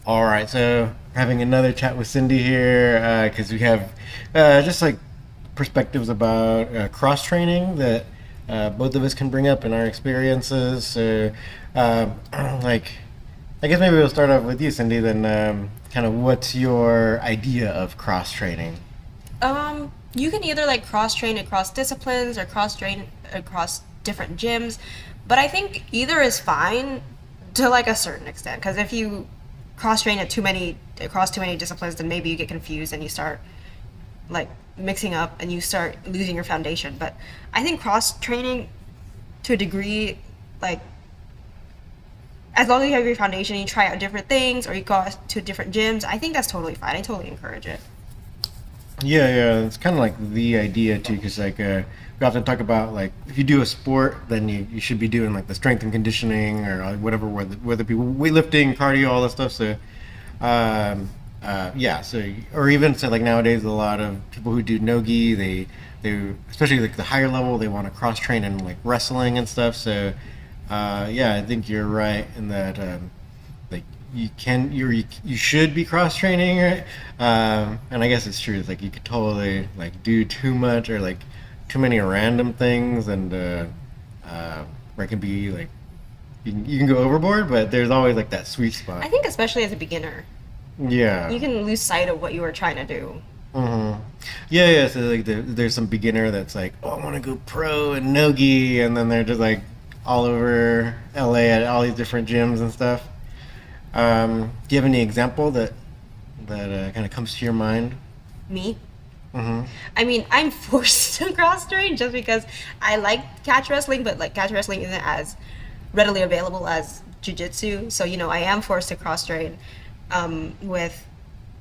All right, so having another chat with Cindy here because we have just like perspectives about cross training that both of us can bring up in our experiences. So, like, I guess maybe we'll start off with you, Cindy. Then, kind of, what's your idea of cross training? You can either like cross train across disciplines or cross train across different gyms, but I think either is fine to like a certain extent. Because if you cross train at too many across too many disciplines, then maybe you get confused and you start like mixing up and you start losing your foundation. But I think cross training to a degree, like as long as you have your foundation, you try out different things or you go to different gyms. I think that's totally fine. I totally encourage it. Yeah, yeah, it's kind of like the idea too, because like we often talk about like if you do a sport, then you should be doing like the strength and conditioning or whatever, whether it be weightlifting, cardio, all that stuff. So, yeah, so or even so like nowadays, a lot of people who do nogi, they especially like the higher level, they want to cross train in like wrestling and stuff. So, yeah, I think you're right in that. Like you should be cross training, right? And I guess it's true. It's like you could totally like do too much or like too many random things, and where it can be like you can go overboard, but there's always like that sweet spot. I think especially as a beginner, Yeah. you can lose sight of what you were trying to do. hmm Yeah, yeah. So like there's some beginner that's like, oh, I want to go pro and nogi, and then they're just like all over LA at all these different gyms and stuff. Do you have any example that kind of comes to your mind? Me? Mm-hmm. I mean, I'm forced to cross train just because I like catch wrestling, but like catch wrestling isn't as readily available as jujitsu. So, I am forced to cross train with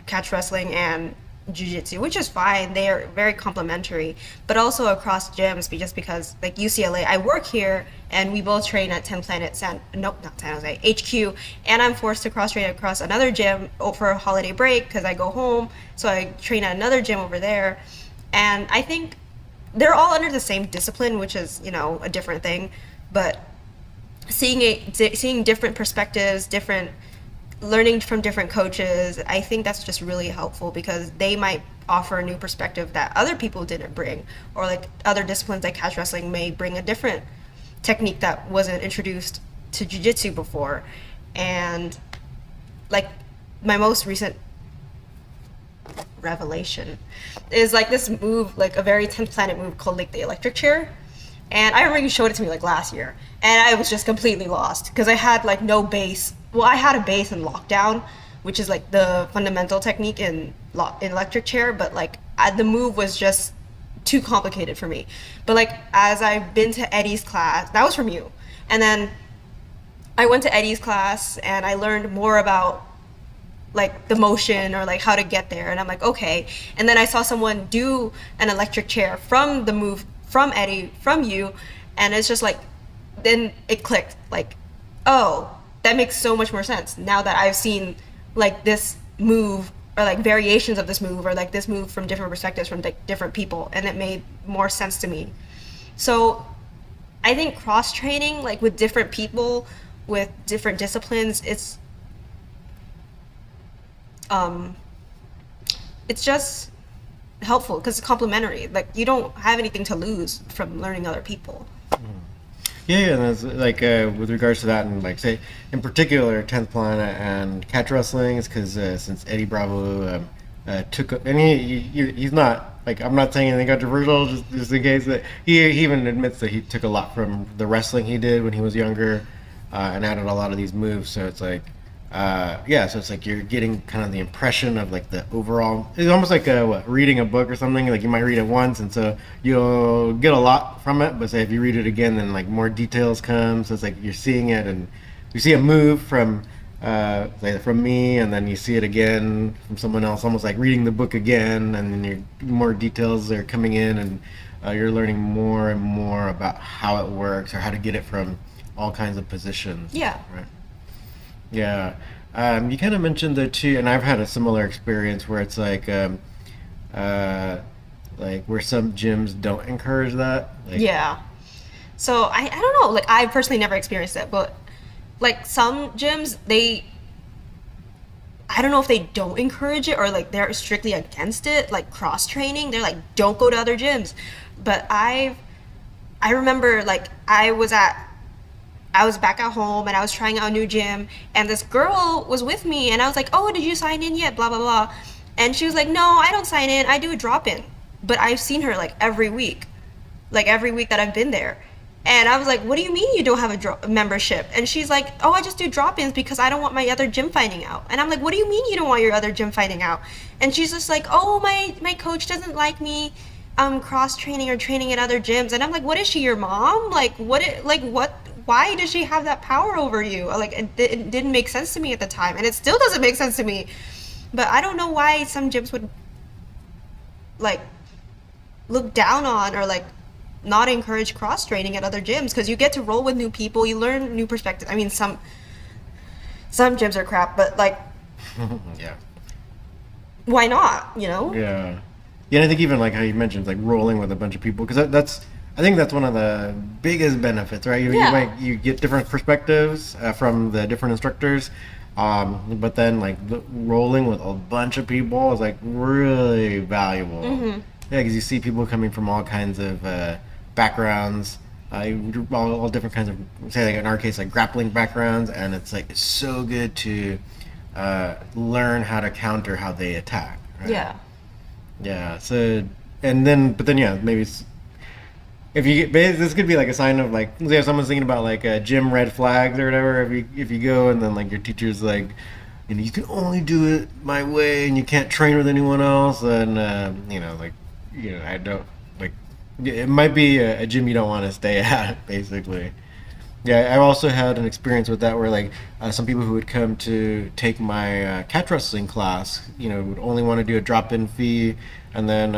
catch wrestling and jujitsu, which is fine. They are very complementary, but also across gyms, just because like UCLA, I work here and we both train at 10 Planet nope, not San Jose, HQ, and I'm forced to cross train across another gym for a holiday break because I go home, so I train at another gym over there. And I think they're all under the same discipline, which is, a different thing, but seeing different perspectives, different learning from different coaches, I think that's just really helpful because they might offer a new perspective that other people didn't bring, or like other disciplines like catch wrestling may bring a different technique that wasn't introduced to jiu-jitsu before. And like my most recent revelation is like this move, like a very 10th Planet move called like the electric chair. And I remember you showed it to me like last year, and I was just completely lost because I had like no base. Well, I had a base in lockdown, which is like the fundamental technique in electric chair, but like the move was just too complicated for me. But like as I've been to Eddie's class, that was from you, and then I went to Eddie's class and I learned more about like the motion or like how to get there, and I'm like, okay. And then I saw someone do an electric chair from the move from Eddie, from you, and it's just like, then it clicked, like, oh, that makes so much more sense now that I've seen like this move or like variations of this move or like this move from different perspectives from like different people, and it made more sense to me. So I think cross training like with different people with different disciplines, um it's just helpful because it's complementary. Like you don't have anything to lose from learning other people. Yeah, yeah, and that's like with regards to that, and like say in particular, 10th Planet and catch wrestling is because since Eddie Bravo took and he's not like I'm not saying anything controversial, just in case that he even admits that he took a lot from the wrestling he did when he was younger and added a lot of these moves. So it's like yeah, so it's like you're getting kind of the impression of like the overall. It's almost like reading a book or something. Like you might read it once, and so you'll get a lot from it. But say if you read it again, then like more details come. So it's like you're seeing it, and you see a move from like from me, and then you see it again from someone else. Almost like reading the book again, and then more details are coming in, and you're learning more and more about how it works or how to get it from all kinds of positions. Yeah. Right. Yeah. You kind of mentioned though too, and I've had a similar experience where it's uh, like where some gyms don't encourage that. Like, Yeah. So I don't know, like I personally never experienced it, but like some gyms, they I don't know if they don't encourage it or like they're strictly against it, like cross training. They're like, don't go to other gyms. But I remember like I was back at home and I was trying out a new gym and this girl was with me and I was like, oh, did you sign in yet? Blah, blah, blah. And she was like, no, I don't sign in. I do a drop-in. But I've seen her like every week that I've been there. And I was like, what do you mean you don't have a membership? And she's like, oh, I just do drop-ins because I don't want my other gym finding out. And I'm like, what do you mean you don't want your other gym finding out? And she's just like, oh, my coach doesn't like me cross-training or training at other gyms. And I'm like, what is she, your mom? Like, why does she have that power over you? Like, it didn't make sense to me at the time. And it still doesn't make sense to me. But I don't know why some gyms would, like, look down on or, like, not encourage cross training at other gyms, because you get to roll with new people, you learn new perspectives. I mean, some gyms are crap, but like, yeah, why not? You know? Yeah, and I think even like how you mentioned, like rolling with a bunch of people, because I think that's one of the biggest benefits, right? You get different perspectives from the different instructors, but then like rolling with a bunch of people is like really valuable. Mm-hmm. Yeah, because you see people coming from all kinds of backgrounds, all different kinds of, say like in our case, like grappling backgrounds, and it's like it's so good to learn how to counter how they attack. Right? Yeah. Yeah. So but then yeah, maybe if you get, this could be like a sign of like, say if someone's thinking about like gym red flags or whatever. If you go and then like your teacher's like, you know, you can only do it my way and you can't train with anyone else, and I don't like. It might be a gym you don't want to stay at, basically. Yeah, I've also had an experience with that where like some people who would come to take my catch wrestling class, you know, would only want to do a drop-in fee, and then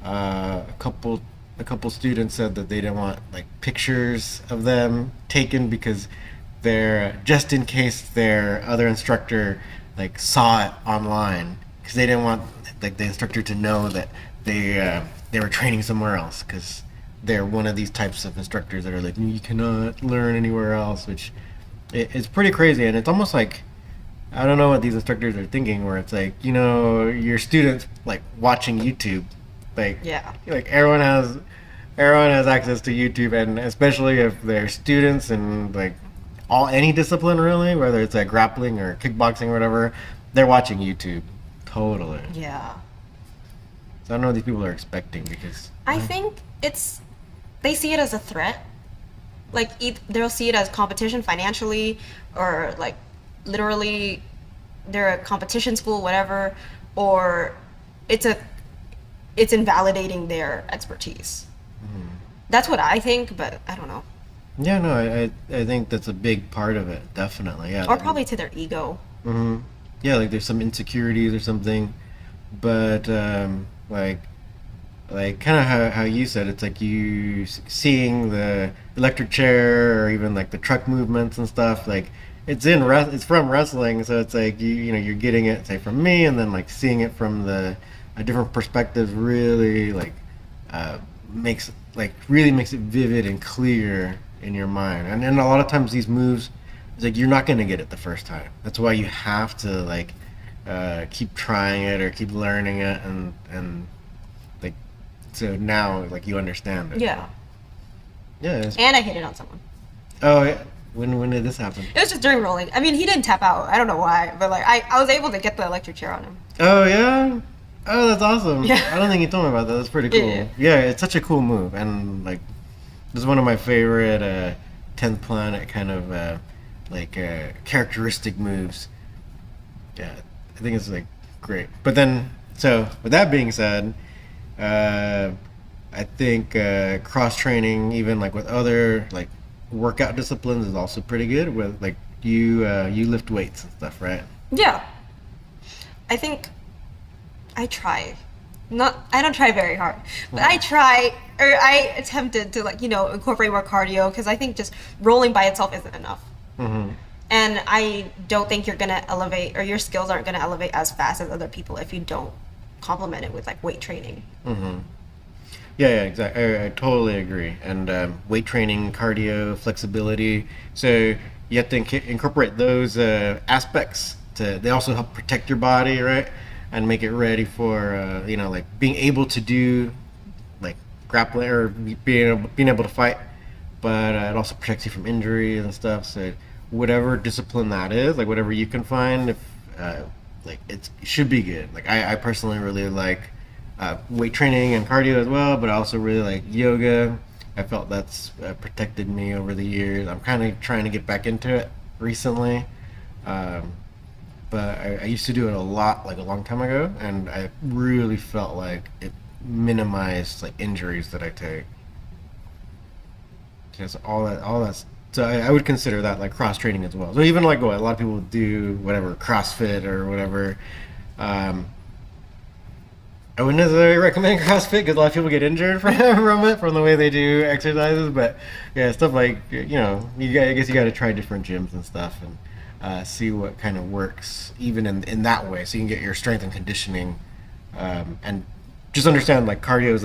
a couple students said that they didn't want like pictures of them taken because they're just in case their other instructor like saw it online, because they didn't want like the instructor to know that they were training somewhere else, because they're one of these types of instructors that are like, you cannot learn anywhere else, which it's pretty crazy. And it's almost like, I don't know what these instructors are thinking, where it's like, you know, your students like watching YouTube, like, Yeah. like everyone has access to YouTube, and especially if they're students and like any discipline really, whether it's like grappling or kickboxing or whatever, they're watching YouTube. Totally. Yeah. So I don't know what these people are expecting, because I think they see it as a threat. Like they'll see it as competition financially, or like literally they're a competition school, whatever, or it's invalidating their expertise. Mm-hmm. That's what I think, but I don't know. Yeah, no, I think that's a big part of it, definitely. Yeah. Or probably to their ego. Mm-hmm. Yeah, like there's some insecurities or something, but like kind of how you said, it's like you seeing the electric chair or even like the truck movements and stuff, like it's from wrestling, so it's like you know you're getting it, say, from me, and then like seeing it from a different perspective really like makes it vivid and clear in your mind. And a lot of times these moves, it's like you're not going to get it the first time. That's why you have to like keep trying it or keep learning it, and like, so now like you understand it. Yeah. Yeah. And I hit it on someone. Oh yeah. When did this happen? It was just during rolling. I mean, he didn't tap out. I don't know why, but like I was able to get the electric chair on him. Oh yeah. Oh, that's awesome. Yeah. I don't think you told me about that. That's pretty cool. Yeah. Yeah, it's such a cool move, and like this is one of my favorite 10th Planet kind of characteristic moves. Yeah, I think it's like great. But then, so with that being said, I think cross training, even like with other like workout disciplines, is also pretty good. With like you lift weights and stuff, right? Yeah. I think I try. I don't try very hard, but I try, or I attempted to like, incorporate more cardio, because I think just rolling by itself isn't enough. Mm-hmm. And I don't think you're going to elevate, or your skills aren't going to elevate as fast as other people if you don't complement it with like weight training. Mm-hmm. Yeah, exactly. I totally agree. And weight training, cardio, flexibility. So you have to incorporate those aspects they also help protect your body, right, and make it ready for like being able to do like grappling or being able to fight. But it also protects you from injuries and stuff. So whatever discipline that is, like whatever you can find, if like it should be good. Like I personally really like weight training and cardio as well, but I also really like yoga. I felt that's protected me over the years. I'm kind of trying to get back into it recently, but I used to do it a lot, like a long time ago, and I really felt like it minimized like injuries that I take. Just all that's so I would consider that like cross training as well. So even like what a lot of people do, whatever CrossFit or whatever. I wouldn't necessarily recommend CrossFit because a lot of people get injured from it from the way they do exercises. But yeah, stuff like I guess you got to try different gyms and stuff and see what kind of works even in that way, so you can get your strength and conditioning and just understand like cardio is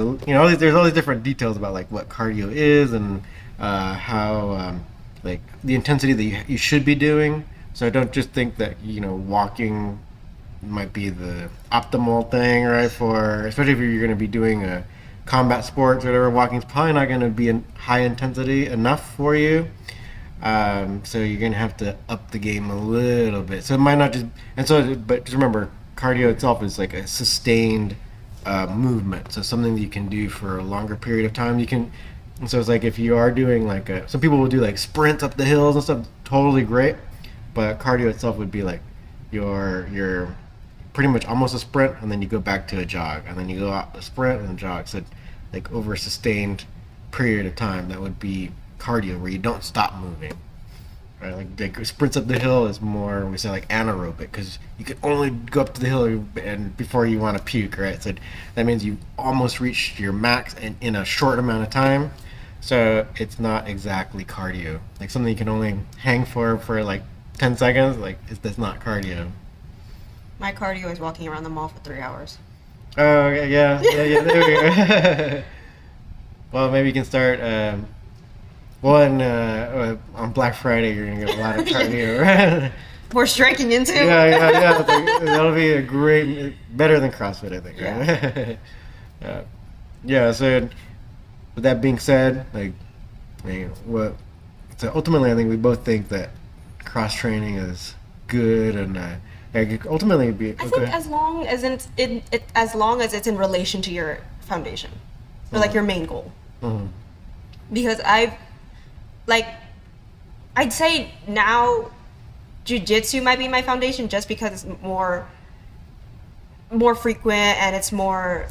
there's all these different details about like what cardio is and how like the intensity that you should be doing. So I don't just think that walking might be the optimal thing, right? For especially if you're going to be doing a combat sports or whatever, walking's probably not going to be in high intensity enough for you. So you're going to have to up the game a little bit. So it might not just but just remember, cardio itself is like a sustained movement. So something that you can do for a longer period of time. And so it's like if you are doing like some people will do like sprints up the hills and stuff, totally great. But cardio itself would be like your pretty much almost a sprint, and then you go back to a jog, and then you go out a sprint and a jog. So like over a sustained period of time, that would be cardio where you don't stop moving. Right? Like sprints up the hill is more, we say like anaerobic, because you can only go up to the hill and before you want to puke, right? So that means you almost reached your max in a short amount of time. So it's not exactly cardio. Like something you can only hang for like 10 seconds, like that's not cardio. My cardio is walking around the mall for 3 hours. Oh, yeah, there we go. Well, maybe you can start, on Black Friday, you're going to get a lot of cardio, right? We're striking into? Yeah. That'll be a better than CrossFit, I think, right? Yeah, so with that being said, so ultimately I think we both think that cross-training is good and ultimately it'd be I think as long as it's in relation to your foundation or like your main goal. Mm-hmm. Because I'd say now jiu-jitsu might be my foundation just because it's more frequent and it's more,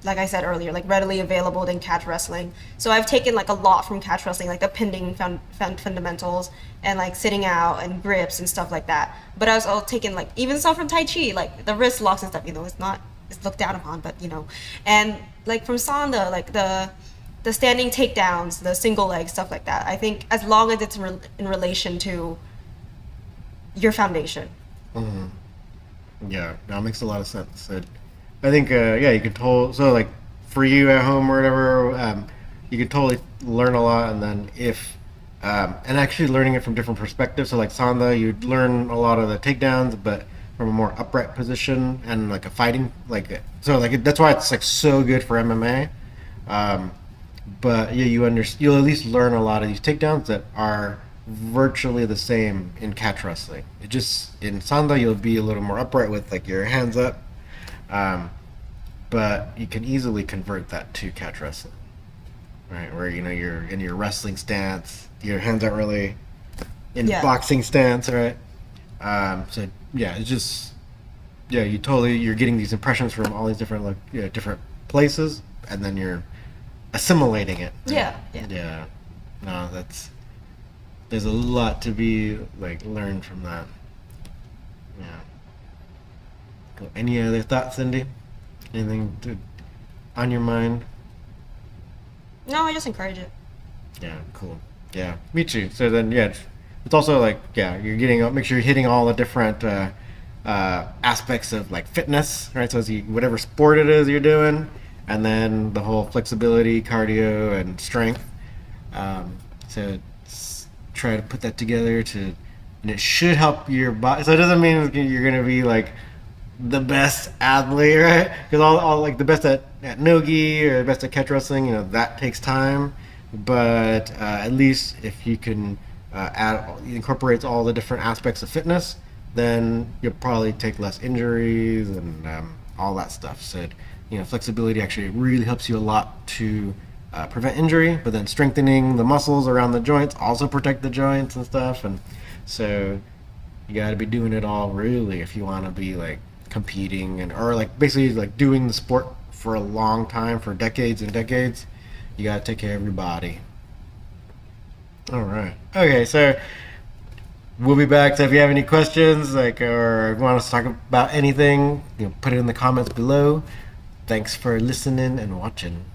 like I said earlier, like readily available than catch wrestling. So I've taken like a lot from catch wrestling, like the pinning fundamentals and like sitting out and grips and stuff like that. But I was also taking like even some from Tai Chi, like the wrist locks and stuff. It's looked down upon, but and like from Sanda, like the standing takedowns, the single leg stuff like that. I think as long as it's in relation to your foundation. Mm-hmm. Yeah, that makes a lot of sense. I think, you could so like for you at home or whatever, you could totally learn a lot, and then and actually learning it from different perspectives. So like Sanda, you'd learn a lot of the takedowns, but from a more upright position and like a fighting, that's why it's like so good for MMA. But yeah, you'll at least learn a lot of these takedowns that are virtually the same in catch wrestling. It just, in Sanda, you'll be a little more upright with like your hands up. But you can easily convert that to catch wrestling, right? Where you're in your wrestling stance, your hands aren't really in boxing stance, right? So yeah, it's just you're getting these impressions from all these different different places, and then you're assimilating it. Yeah. No, there's a lot to be like learned from that. Yeah. Cool. Any other thoughts, Cindy? Anything on your mind? No, I just encourage it. Yeah, cool. Yeah, me too. So then, it's also like, you're make sure you're hitting all the different aspects of like fitness, right? So whatever sport it is you're doing, and then the whole flexibility, cardio, and strength. So try to put that together to and it should help your body. So it doesn't mean you're gonna be like the best athlete, right? Because all like the best at nogi or the best at catch wrestling, you know, that takes time. But at least if you can incorporates all the different aspects of fitness, then you'll probably take less injuries and all that stuff. So, you know, flexibility actually really helps you a lot to prevent injury, but then strengthening the muscles around the joints also protect the joints and stuff. And so you got to be doing it all really if you want to be like competing or like basically like doing the sport for a long time, for decades and decades. You got to take care of your body. All right. Okay, so we'll be back. So if you have any questions, like, or want us to talk about anything, you know, put it in the comments below. Thanks for listening and watching.